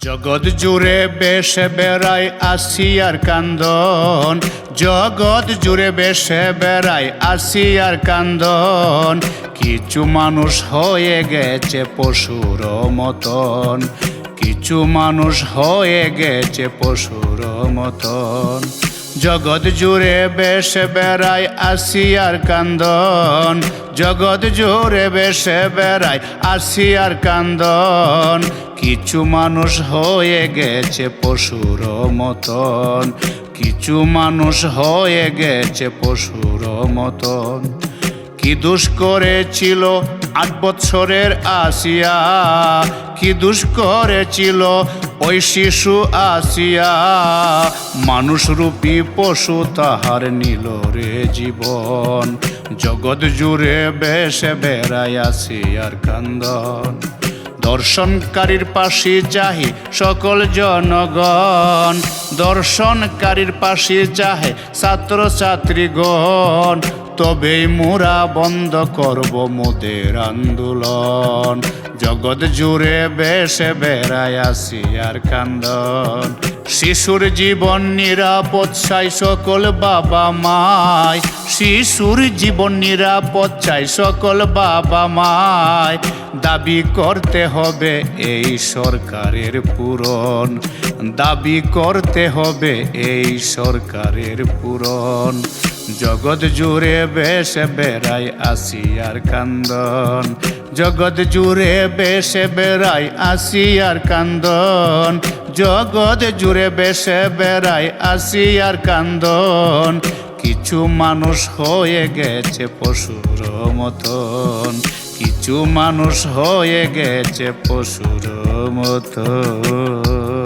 জগৎ জুড়ে বেশে বেড়ায় আসিয়ার কান্দন, জগৎ জুড়ে বেশে বেড়ায় আসিয়ার কান্দন। কিছু মানুষ হয়ে গেছে পশুর মতন, কিছু মানুষ হয়ে গেছে পশুর মতন। জগৎ জুড়ে বেশে বেড়ায় আসিয়ার কান্দন, জগৎ জুড়ে বেশে বেড়ায় আসিয়ার কান্দন। কিছু মানুষ হয়ে গেছে পশুর মতন, কিছু মানুষ হয়ে গেছে পশুর মতন। কি দোষ করেছিল ৮ বৎসরের আসিয়া, কি দোষ করেছিল ওই শিশু আসিয়া। মানুষরূপী পশু তাহার নিল রে জীবন, জগৎ জুড়ে বেশে বেড়ায় আসিয়ার কান্দন। দর্শনকারীর পাশে চাহে সকল জনগণ, দর্শনকারীর পাশে চাহে ছাত্র ছাত্রীগণ। তবেই মোরা বন্ধ করব মোদের আন্দোলন, জগৎ জুড়ে বেশে বেড়ায় আসিয়ার কান্দন। শিশুর জীবন নিরাপদ চাই সকল বাবা মায়, শিশুর জীবন নিরাপদ চাই সকল বাবা মায়। দাবি করতে হবে এই সরকারের পূরণ, দাবি করতে হবে এই সরকারের পূরণ। জগৎ জুড়ে বেশে বেড়ায় আসিয়ার কান্দন, জগৎ জুড়ে বেশে বেড়ায় আসিয়ার কান্দন। জগৎ জুড়ে বেশে বেড়ায় আসিয়ার কান্দন। কিছু মানুষ হয়ে গেছে পশুর মতন, কিছু মানুষ হয়ে গেছে পশুর মতন।